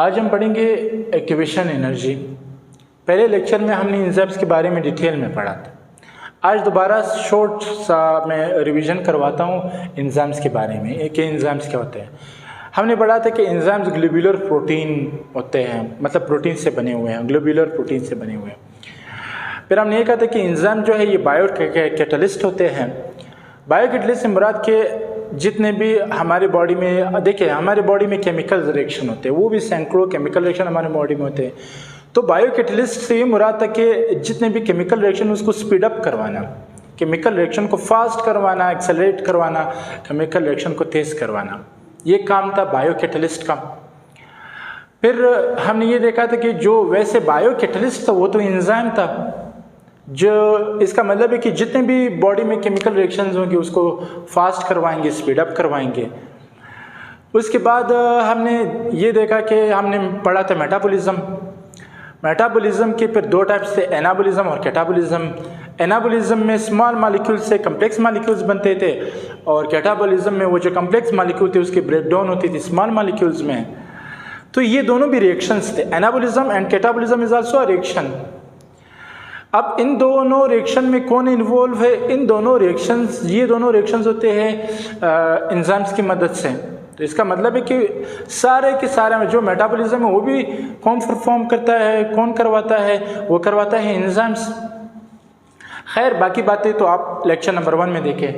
आज हम पढ़ेंगे एक्टिवेशन एनर्जी। पहले लेक्चर में हमने एंजाइम्स के बारे में डिटेल में पढ़ा था। आज दोबारा शॉर्ट सा मैं रिवीजन करवाता हूँ एंजाइम्स के बारे में कि एंजाइम्स क्या होते हैं। हमने पढ़ा था कि एंजाइम्स ग्लोब्यूलर प्रोटीन होते हैं, मतलब प्रोटीन से बने हुए हैं, ग्लोब्यूलर प्रोटीन से बने हुए हैं। फिर हमने ये कहा था कि एंजाइम जो है ये बायो कैटलिस्ट होते हैं। बायो कैटलिस्ट से मुराद के जितने भी हमारे बॉडी में, देखिए हमारे बॉडी में केमिकल रिएक्शन होते हैं, वो भी सैकड़ों केमिकल रिएक्शन हमारे बॉडी में होते हैं। तो बायो कैटलिस्ट से ये मुराद था कि जितने भी केमिकल रिएक्शन उसको स्पीड अप करवाना, केमिकल रिएक्शन को फास्ट करवाना, एक्सेलरेट करवाना, केमिकल रिएक्शन को तेज करवाना, ये काम था बायो कैटलिस्ट का। फिर हमने ये देखा था कि जो वैसे बायो कैटलिस्ट था वो तो एंजाइम था, जो इसका मतलब है कि जितने भी बॉडी में केमिकल रिएक्शंस होंगे उसको फास्ट करवाएंगे, स्पीड अप करवाएंगे। उसके बाद हमने ये देखा कि हमने पढ़ा था मेटाबॉलिज्म के फिर दो टाइप्स थे, एनाबॉलिज्म और कैटाबॉलिज्म। एनाबॉलिज्म में स्मॉल मॉलिक्यूल से कम्प्लेक्स मॉलिक्यूल्स बनते थे और कैटाबॉलिज्म में वो जो कम्प्लेक्स मॉलिक्यूल थे उसकी ब्रेकडाउन होती थी स्मॉल मॉलिक्यूल्स में। तो ये दोनों भी रिएक्शंस थे, anabolism and catabolism is also a reaction. अब इन दोनों रिएक्शन में कौन इन्वॉल्व है? इन दोनों रिएक्शंस, ये दोनों रिएक्शंस होते हैं एंजाइम्स की मदद से। तो इसका मतलब है कि सारे के सारे में जो मेटाबॉलिज्म है वो भी कौन परफॉर्म करता है, कौन करवाता है? वो करवाता है एंजाइम्स। खैर बाकी बातें तो आप लेक्चर नंबर 1 में देखें।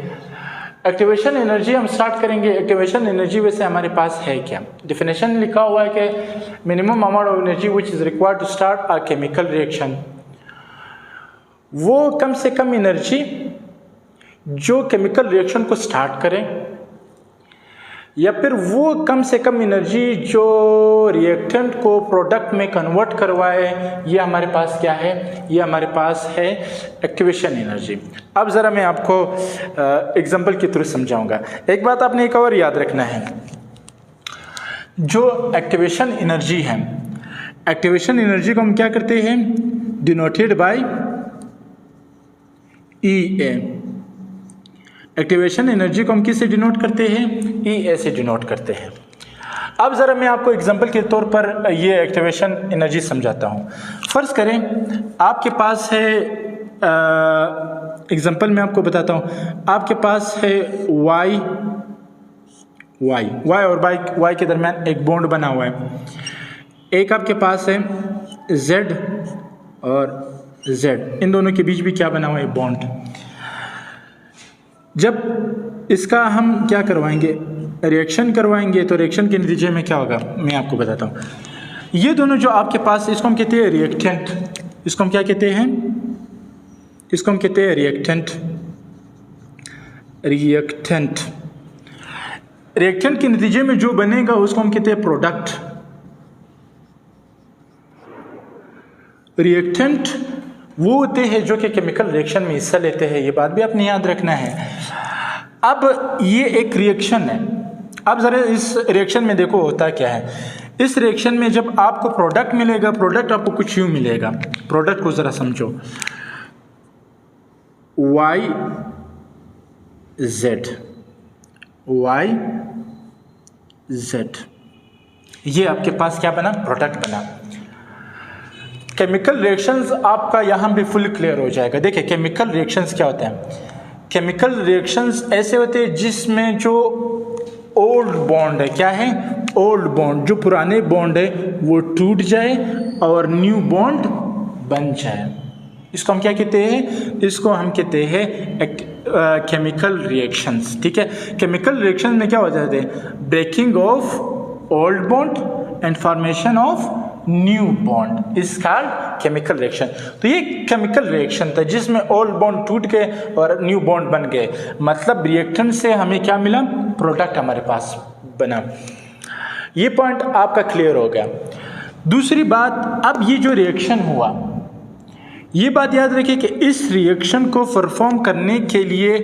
एक्टिवेशन एनर्जी हम स्टार्ट करेंगे। एक्टिवेशन एनर्जी वैसे हमारे पास है क्या? डिफिनेशन लिखा हुआ है कि minimum amount of energy which is required to start a chemical reaction. वो कम से कम एनर्जी जो केमिकल रिएक्शन को स्टार्ट करें, या फिर वो कम से कम एनर्जी जो रिएक्टेंट को प्रोडक्ट में कन्वर्ट करवाए, ये हमारे पास क्या है? ये हमारे पास है एक्टिवेशन एनर्जी। अब ज़रा मैं आपको एग्जांपल के थ्रू समझाऊंगा। एक बात आपने एक और याद रखना है, जो एक्टिवेशन एनर्जी है, एक्टिवेशन एनर्जी को हम क्या करते हैं? Denoted by EA। Activation energy को हम किससे डिनोट करते हैं? EA से डिनोट करते हैं। अब ज़रा मैं आपको एग्जांपल के तौर पर ये एक्टिवेशन एनर्जी समझाता हूँ। फ़र्ज़ करें आपके पास है, एग्जांपल मैं आपको बताता हूँ, आपके पास है Y और Y के दरमियान एक बॉन्ड बना हुआ है। एक आपके पास है Z और Z, इन दोनों के बीच भी क्या बना हुआ है? बॉन्ड। जब इसका हम क्या करवाएंगे? रिएक्शन करवाएंगे, तो रिएक्शन के नतीजे में क्या होगा मैं आपको बताता हूँ। ये दोनों जो आपके पास, इसको हम कहते हैं रिएक्टेंट। इसको हम क्या कहते हैं? इसको हम कहते हैं रिएक्टेंट। रिएक्टेंट के नतीजे में जो बनेगा उसको हम कहते हैं प्रोडक्ट। रिएक्टेंट वो होते हैं जो कि केमिकल रिएक्शन में हिस्सा लेते हैं, ये बात भी आपने याद रखना है। अब ये एक रिएक्शन है। अब जरा इस रिएक्शन में देखो होता क्या है। इस रिएक्शन में जब आपको प्रोडक्ट मिलेगा, प्रोडक्ट आपको कुछ यूं मिलेगा। प्रोडक्ट को जरा समझो, YZ, ये आपके पास क्या बना? प्रोडक्ट बना। केमिकल रिएक्शंस आपका यहाँ भी फुल क्लियर हो जाएगा। देखिए केमिकल रिएक्शंस क्या होते हैं? केमिकल रिएक्शंस ऐसे होते हैं जिसमें जो ओल्ड बॉन्ड है, क्या है? ओल्ड बॉन्ड, जो पुराने बॉन्ड है वो टूट जाए और न्यू बॉन्ड बन जाए। इसको हम क्या कहते हैं? इसको हम कहते हैं केमिकल रिएक्शंस। ठीक है, केमिकल रिएक्शन में क्या हो जाते हैं? Breaking of old bond and formation of new bond is called chemical reaction. तो ये केमिकल रिएक्शन था जिसमें ओल्ड बॉन्ड टूट गए और न्यू बॉन्ड बन गए। मतलब रिएक्टेंट से हमें क्या मिला? प्रोडक्ट हमारे पास बना। ये पॉइंट आपका क्लियर हो गया। दूसरी बात, अब ये जो रिएक्शन हुआ, ये बात याद रखिए कि इस रिएक्शन को परफॉर्म करने के लिए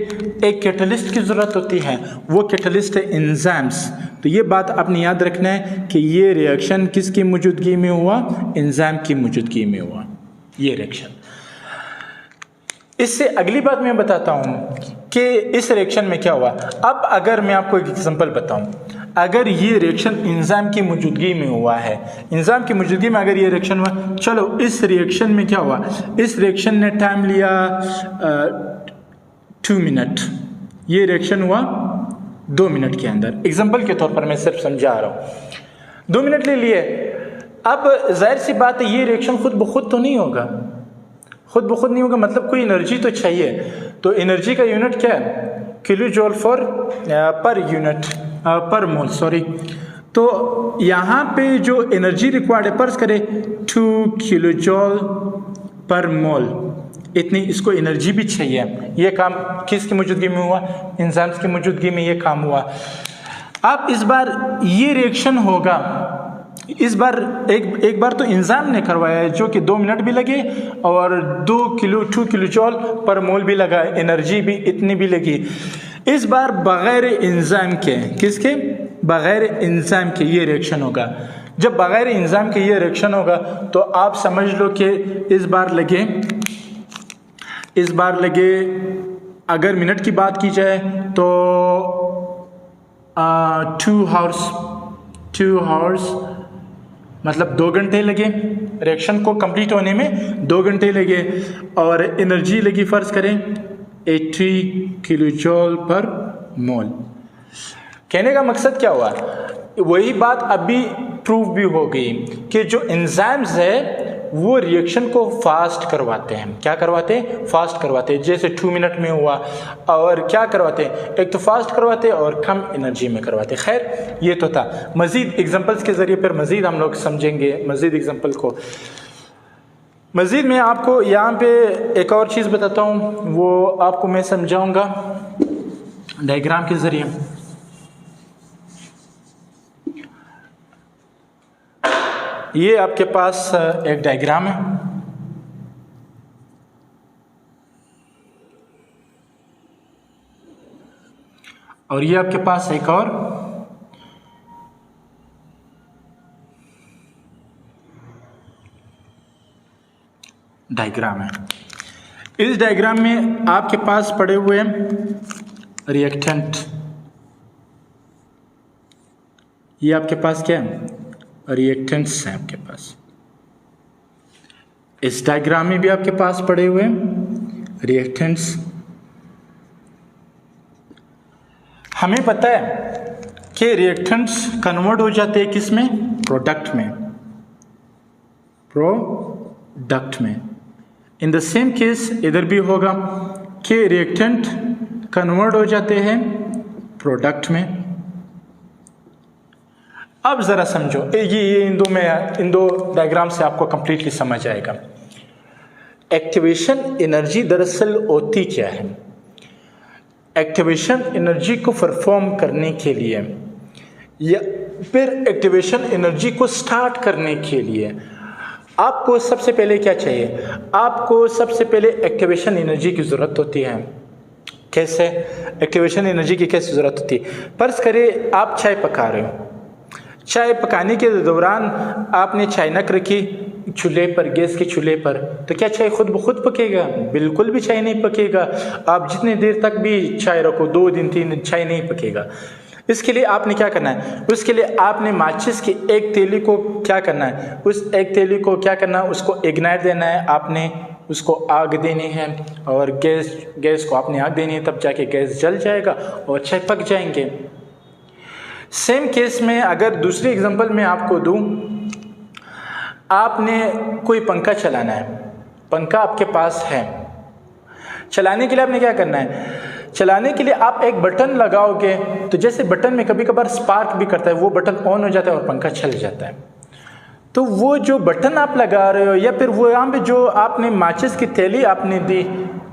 एक कैटलिस्ट की ज़रूरत होती है। वो कैटलिस्ट है एंजाइम्स। तो ये बात आपने याद रखना है कि ये रिएक्शन किसकी मौजूदगी में हुआ? एंजाइम की मौजूदगी में हुआ ये रिएक्शन। इससे अगली बात मैं बताता हूँ कि इस रिएक्शन में क्या हुआ। अब अगर मैं आपको एक एग्जांपल बताऊँ, अगर ये रिएक्शन एंजाइम की मौजूदगी में हुआ है, एंजाइम की मौजूदगी में अगर ये रिएक्शन हुआ, चलो इस रिएक्शन में क्या हुआ, इस रिएक्शन ने टाइम लिया 2 मिनट, ये रिएक्शन हुआ 2 मिनट के अंदर। एग्जाम्पल के तौर पर मैं सिर्फ समझा रहा हूँ, 2 मिनट ले लिए। अब जाहिर सी बात है ये रिएक्शन खुद ब खुद तो नहीं होगा, खुद ब खुद नहीं होगा, मतलब कोई एनर्जी तो चाहिए। तो एनर्जी का यूनिट क्या है, किलो जूल पर यूनिट पर मोल, सॉरी। तो यहाँ पे जो एनर्जी रिक्वायर्ड है, पर्स करे 2 किलो जूल पर मोल, इतनी इसको एनर्जी भी चाहिए। ये काम किसकी मौजूदगी में हुआ, एंजाइम्स की मौजूदगी में ये काम हुआ। अब इस बार ये रिएक्शन होगा, इस बार एक बार तो एंजाइम ने करवाया है जो कि 2 मिनट भी लगे और 2 किलो जूल पर मोल भी लगा, एनर्जी भी इतनी भी लगी। इस बार बगैर एंजाइम के, किसके, बगैर एंजाइम के ये रिएक्शन होगा। जब बगैर एंजाइम के ये रिएक्शन होगा तो आप समझ लो कि इस बार लगे अगर मिनट की बात की जाए तो 2 आवर्स मतलब 2 घंटे लगे रिएक्शन को कंप्लीट होने में, 2 घंटे लगे। और एनर्जी लगी फर्ज करें 80 किलो जूल पर मोल। कहने का मकसद क्या हुआ, वही बात अभी प्रूव भी हो गई कि जो एंजाइम्स है वो रिएक्शन को फास्ट करवाते हैं। क्या करवाते हैं, फास्ट करवाते हैं। जैसे 2 मिनट में हुआ, और क्या करवाते हैं, एक तो फास्ट करवाते हैं और कम एनर्जी में करवाते हैं। खैर ये तो था, मज़ीद एग्जांपल्स के ज़रिए फिर मज़ीद हम लोग समझेंगे मज़ीद एग्जांपल को। मज़ीद मैं आपको यहाँ पे एक और चीज़ बताता हूँ, वो आपको मैं समझाऊँगा डायग्राम के ज़रिए। ये आपके पास एक डायग्राम है, और ये आपके पास एक और डायग्राम है। इस डायग्राम में आपके पास पड़े हुए रिएक्टेंट, ये आपके पास क्या है, रिएक्टेंट्स हैं आपके पास। इस डायग्राम में भी आपके पास पड़े हुए रिएक्टेंट्स। हमें पता है कि रिएक्टेंट्स कन्वर्ट हो जाते हैं किस में, प्रोडक्ट में, प्रोडक्ट में। इन द सेम केस इधर भी होगा कि रिएक्टेंट कन्वर्ट हो जाते हैं प्रोडक्ट में। अब ज़रा समझो, ये इन दो डायग्राम से आपको कंप्लीटली समझ आएगा। एक्टिवेशन एनर्जी दरअसल होती क्या है। एक्टिवेशन एनर्जी को परफॉर्म करने के लिए या फिर एक्टिवेशन एनर्जी को स्टार्ट करने के लिए आपको सबसे पहले क्या चाहिए, आपको सबसे पहले एक्टिवेशन एनर्जी की ज़रूरत होती है। कैसे एक्टिवेशन एनर्जी की कैसे ज़रूरत होती है, फर्ज करें आप चाय पका रहे हो, चाय पकाने के दौरान आपने चायनक रखी चूल्हे पर, गैस के चूल्हे पर, तो क्या चाय खुद ब खुद पकेगा? बिल्कुल भी चाय नहीं पकेगा। आप जितने देर तक भी चाय रखो, 2 दिन 3 दिन, चाय नहीं पकेगा। इसके लिए आपने क्या करना है, उसके लिए आपने माचिस की एक तीली को क्या करना है, उस एक तीली को क्या करना है, उसको इग्नाइट देना है, आपने उसको आग देनी है और गैस को आपने आग देनी है, तब जाके गैस जल जाएगा और चाय पक जाएंगे। सेम केस में अगर दूसरी एग्जांपल मैं आपको दूं, आपने कोई पंखा चलाना है, पंखा आपके पास है, चलाने के लिए आपने क्या करना है, चलाने के लिए आप एक बटन लगाओगे तो जैसे बटन में कभी कभार स्पार्क भी करता है, वो बटन ऑन हो जाता है और पंखा चल जाता है। तो वो जो बटन आप लगा रहे हो या फिर वो यहाँ पे जो आपने माचिस की थैली आपने दी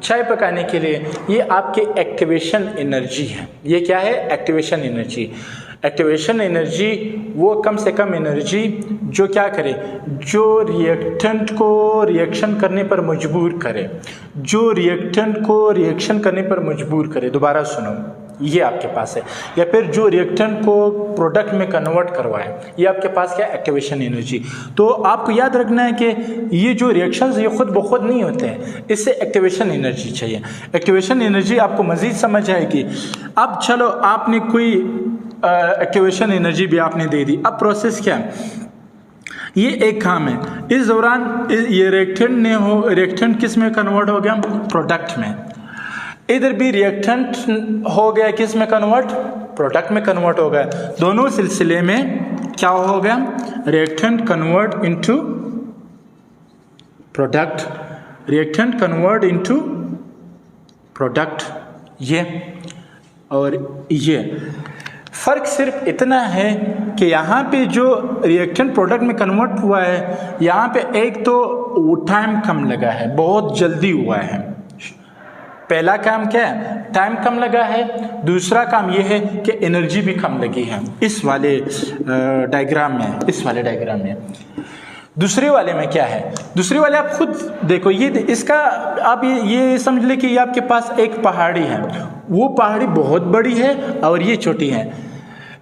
चाय पकाने के लिए, ये आपके एक्टिवेशन एनर्जी है। ये क्या है, एक्टिवेशन एनर्जी। एक्टिवेशन एनर्जी वो कम से कम एनर्जी जो क्या करे, जो रिएक्टेंट को रिएक्शन करने पर मजबूर करे, जो रिएक्टेंट को रिएक्शन करने पर मजबूर करे। दोबारा सुनो, ये आपके पास है, या फिर जो रिएक्टेंट को प्रोडक्ट में कन्वर्ट करवाए, ये आपके पास क्या, एक्टिवेशन एनर्जी। तो आपको याद रखना है कि ये जो रिएक्शंस ये खुद ब खुद नहीं होते हैं, इससे एक्टिवेशन एनर्जी चाहिए। एक्टिवेशन एनर्जी आपको मज़ीद समझ आएगी। अब चलो आपने कोई एक्टिवेशन एनर्जी भी आपने दे दी। अब प्रोसेस क्या है, ये एक काम है। इस दौरान ये रिएक्टेंट किस में कन्वर्ट हो गया, प्रोडक्ट में। इधर भी रिएक्टेंट हो गया किस में कन्वर्ट, प्रोडक्ट में कन्वर्ट हो गया। दोनों सिलसिले में क्या हो गया, reactant convert into product, reactant convert into product, ये और ये। फर्क सिर्फ इतना है कि यहाँ पे जो रिएक्टेंट प्रोडक्ट में कन्वर्ट हुआ है, यहाँ पे एक तो टाइम कम लगा है, बहुत जल्दी हुआ है। पहला काम क्या है, टाइम कम लगा है। दूसरा काम ये है कि एनर्जी भी कम लगी है इस वाले डायग्राम में, इस वाले डायग्राम में। दूसरे वाले में क्या है, दूसरे वाले आप खुद देखो, ये इसका आप ये समझ ले कि ये आपके पास एक पहाड़ी है, वो पहाड़ी बहुत बड़ी है और ये छोटी है।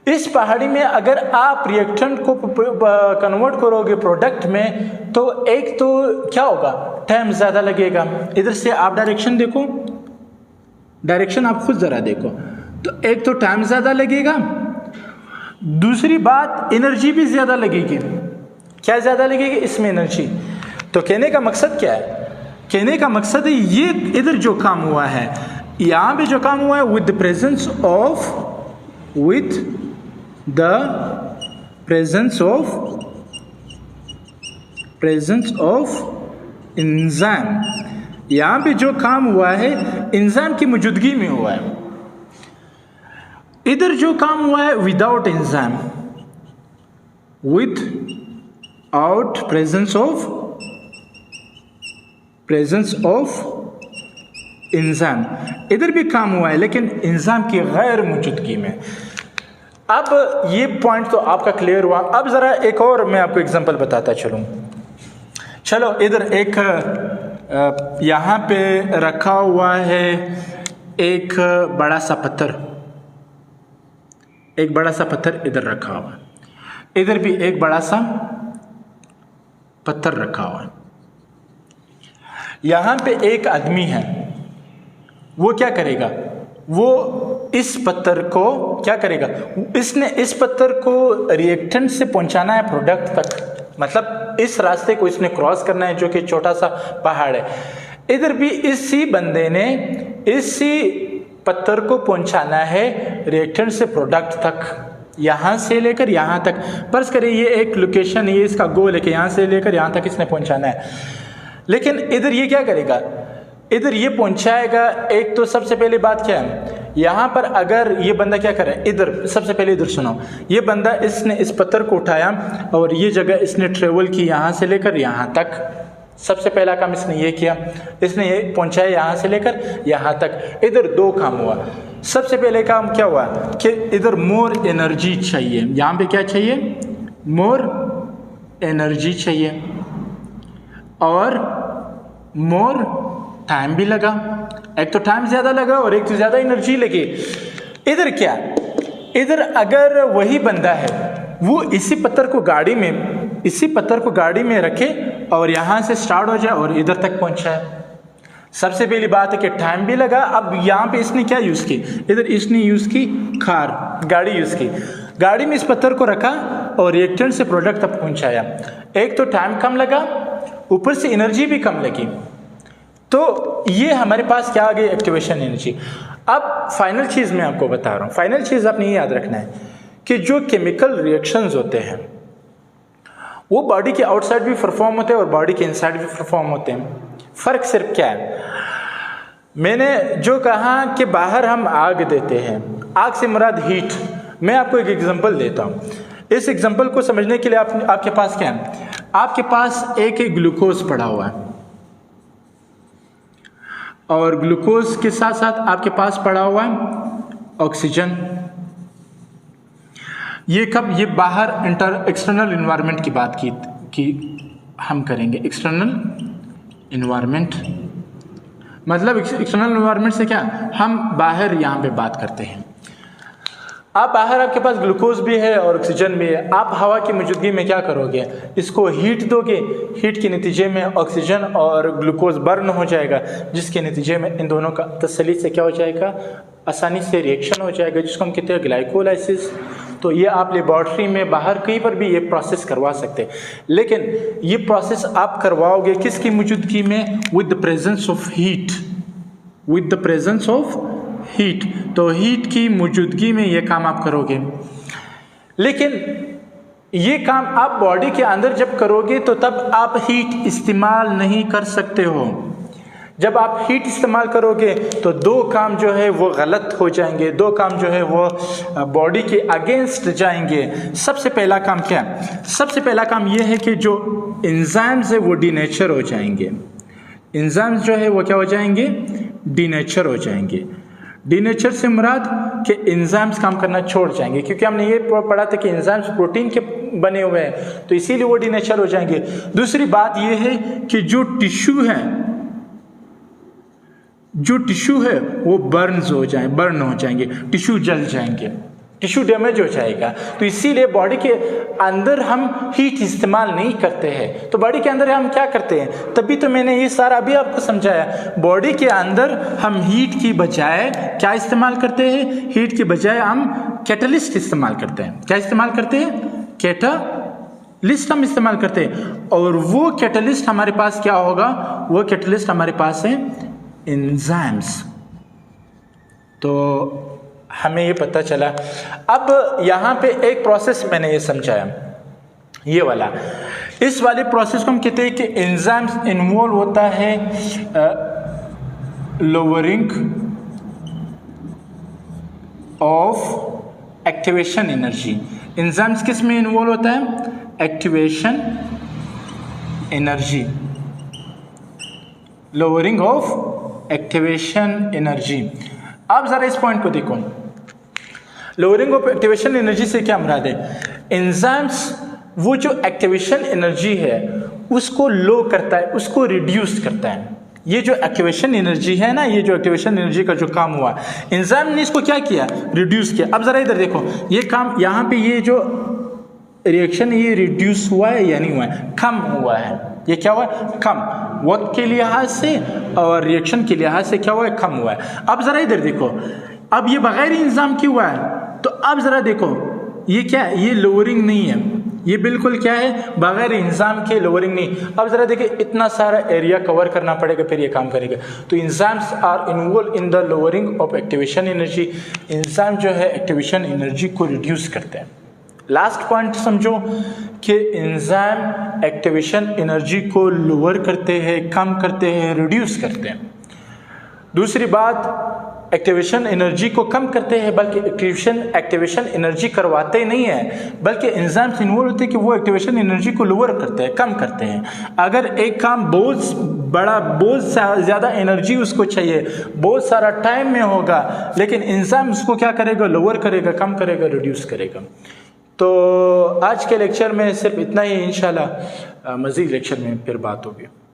इस पहाड़ी में अगर आप रिएक्टेंट को कन्वर्ट करोगे प्रोडक्ट में, तो एक तो क्या होगा, टाइम ज़्यादा लगेगा। इधर से आप डायरेक्शन देखो, डायरेक्शन आप खुद ज़रा देखो, तो एक तो टाइम ज़्यादा लगेगा, दूसरी बात एनर्जी भी ज़्यादा लगेगी। क्या ज़्यादा लगेगी, इसमें एनर्जी। तो कहने का मकसद क्या है, कहने का मकसद है ये इधर जो काम हुआ है, यहाँ पे जो काम हुआ है, with the presence of enzyme, यहाँ पे जो काम हुआ है एंजाइम की मौजूदगी में हुआ है। इधर जो काम हुआ है without enzyme, without presence of enzyme. इधर भी काम हुआ है लेकिन एंजाइम की गैर मौजूदगी में। अब ये पॉइंट तो आपका क्लियर हुआ। अब ज़रा एक और मैं आपको एग्जांपल बताता चलूँ। चलो, इधर एक यहाँ पे रखा हुआ है एक बड़ा सा पत्थर, एक बड़ा सा पत्थर इधर रखा हुआ है, इधर भी एक बड़ा सा पत्थर रखा हुआ है। यहाँ पे एक आदमी है, वो क्या करेगा, वो इस पत्थर को क्या करेगा, इसने इस पत्थर को रिएक्टेंट से पहुंचाना है प्रोडक्ट तक, मतलब इस रास्ते को इसने क्रॉस करना है जो कि छोटा सा पहाड़ है। इधर भी इसी बंदे ने इसी पत्थर को पहुंचाना है रिएक्टेंट से प्रोडक्ट तक, यहाँ से लेकर यहाँ तक। फर्ज करें ये एक लोकेशन, ये इसका गोल है कि यहाँ से लेकर यहाँ तक इसने पहुंचाना है। लेकिन इधर ये क्या करेगा, इधर ये पहुंचाएगा। एक तो सबसे पहली बात क्या है, यहाँ पर अगर ये बंदा क्या कर रहा है, इधर सबसे पहले इधर सुनो, ये बंदा इसने इस पत्थर को उठाया और ये जगह इसने ट्रेवल की यहाँ से लेकर यहाँ तक। सबसे पहला काम इसने ये किया, इसने ये पहुंचाया यहाँ से लेकर यहाँ तक। इधर दो काम हुआ। सबसे पहले काम क्या हुआ कि इधर मोर एनर्जी चाहिए, यहाँ पे क्या चाहिए, मोर एनर्जी चाहिए और मोर टाइम भी लगा। एक तो टाइम ज़्यादा लगा और एक तो ज़्यादा एनर्जी लगी। इधर क्या, इधर अगर वही बंदा है वो इसी पत्थर को गाड़ी में रखे और यहाँ से स्टार्ट हो जाए और इधर तक पहुँचाए। सबसे पहली बात है कि टाइम भी लगा। अब यहाँ पे इसने क्या यूज़ की, इधर इसने यूज़ की गाड़ी यूज़ की। गाड़ी में इस पत्थर को रखा और रिएक्टेंट से प्रोडक्ट तक पहुँचाया। एक तो टाइम कम लगा, ऊपर से एनर्जी भी कम लगी। तो ये हमारे पास क्या आ गई, एक्टिवेशन एनर्जी। अब फाइनल चीज़ मैं आपको बता रहा हूँ। फाइनल चीज़ आपने ये याद रखना है कि जो केमिकल रिएक्शंस होते हैं वो बॉडी के आउटसाइड भी परफॉर्म होते हैं और बॉडी के इनसाइड भी परफॉर्म होते हैं। फ़र्क सिर्फ क्या है, मैंने जो कहा कि बाहर हम आग देते हैं, आग से मुराद हीट। मैं आपको एक एग्जांपल देता हूँ। इस एग्जांपल को समझने के लिए आपके पास क्या है, आपके पास एक ग्लूकोज पड़ा हुआ है और ग्लूकोज के साथ साथ आपके पास पड़ा हुआ है ऑक्सीजन। ये कब, ये बाहर एक्सटर्नल इन्वायरमेंट की बात की हम करेंगे। एक्सटर्नल इन्वायरमेंट मतलब एक्सटर्नल इन्वायरमेंट से क्या, हम बाहर यहाँ पे बात करते हैं। आप बाहर आपके पास ग्लूकोज भी है और ऑक्सीजन भी है। आप हवा की मौजूदगी में क्या करोगे, इसको हीट दोगे। हीट के नतीजे में ऑक्सीजन और ग्लूकोज बर्न हो जाएगा, जिसके नतीजे में इन दोनों का तसल्ली से क्या हो जाएगा, आसानी से रिएक्शन हो जाएगा, जिसको हम कहते हैं ग्लाइकोलाइसिस। तो ये आप लेबॉर्ट्री में बाहर कहीं पर भी ये प्रोसेस करवा सकते हैं, लेकिन ये प्रोसेस आप करवाओगे किसकी मौजूदगी में? With the presence of heat, with the presence of heat. तो हीट की मौजूदगी में ये काम आप करोगे। लेकिन ये काम आप बॉडी के अंदर जब करोगे तो तब आप हीट इस्तेमाल नहीं कर सकते हो। जब आप हीट इस्तेमाल करोगे तो दो काम जो है वो गलत हो जाएंगे, दो काम जो है वो बॉडी के अगेंस्ट जाएंगे। सबसे पहला काम क्या? सबसे पहला काम ये है कि जो एंजाइम्स है वो डीनेचर हो जाएंगे। एंजाइम्स जो है वो क्या हो जाएंगे? डीनेचर हो जाएंगे। डीनेचर से मुराद कि एंजाइम्स काम करना छोड़ जाएंगे, क्योंकि हमने ये पढ़ा था कि एंजाइम्स प्रोटीन के बने हुए हैं, तो इसीलिए वो डीनेचर हो जाएंगे। दूसरी बात ये है कि जो टिश्यू है वो बर्न हो जाएंगे, टिश्यू जल जाएंगे, टिश्यू डैमेज हो जाएगा। तो इसीलिए बॉडी के अंदर हम हीट इस्तेमाल नहीं करते हैं। तो बॉडी के अंदर हम क्या करते हैं? तभी तो मैंने ये सारा अभी आपको समझाया। बॉडी के अंदर हम हीट की बजाय क्या इस्तेमाल करते हैं? हीट की बजाय हम कैटलिस्ट इस्तेमाल करते हैं। क्या इस्तेमाल करते हैं? कैटलिस्ट हम इस्तेमाल करते हैं। और वो कैटलिस्ट हमारे पास क्या होगा? वो कैटलिस्ट हमारे पास है एंजाइम्स। तो हमें ये पता चला। अब यहाँ पे एक प्रोसेस मैंने ये समझाया, ये वाला, इस वाले प्रोसेस को हम कहते हैं कि एंजाइम्स इन्वॉल्व होता है lowering of activation energy. Enzymes किस में इन्वॉल्व होता है? Activation energy, lowering of activation energy. आप जरा इस पॉइंट को देखो, लोअरिंग ऑफ एक्टिवेशन एनर्जी से क्या मुराद है? एंजाइम्स वो जो एक्टिवेशन एनर्जी है उसको लो करता है, उसको रिड्यूस करता है। ये जो एक्टिवेशन एनर्जी है ना, ये जो एक्टिवेशन एनर्जी का जो काम हुआ, एंजाइम ने इसको क्या किया? रिड्यूस किया। अब जरा इधर देखो, ये काम यहाँ पे ये जो रिएक्शन ये रिड्यूस हुआ है या नहीं हुआ है? कम हुआ है। ये क्या हुआ है? कम। वक्त के लिहाज से और रिएक्शन के लिहाज से क्या हुआ है? कम हुआ है। अब जरा इधर देखो, अब ये बगैर एंजाइम की हुआ है, तो अब जरा देखो ये क्या है? ये लोअरिंग नहीं है, ये बिल्कुल क्या है? बगैर एंजाइम के लोअरिंग नहीं। अब जरा देखिए, इतना सारा एरिया कवर करना पड़ेगा फिर ये काम करेगा। तो enzymes are involve in the lowering of activation energy. Enzyme जो है एक्टिवेशन एनर्जी को रिड्यूस करते हैं। लास्ट पॉइंट समझो कि एंजाइम एक्टिवेशन एनर्जी को लोअर करते हैं, कम करते हैं, रिड्यूस करते हैं। दूसरी बात, एक्टिवेशन एनर्जी को कम करते हैं, बल्कि एक्टिवेशन एनर्जी करवाते नहीं है, बल्कि एंजाइम्स इन्वॉल्व होते हैं कि वो एक्टिवेशन एनर्जी को लोअर करते हैं, कम करते हैं। अगर एक काम बहुत ज़्यादा एनर्जी उसको चाहिए, बहुत सारा टाइम में होगा, लेकिन एंजाइम उसको क्या करेगा? लोअर करेगा, कम करेगा, रिड्यूस करेगा। तो आज के लेक्चर में सिर्फ इतना ही। इंशाल्लाह मज़ीद लेक्चर में फिर बात होगी।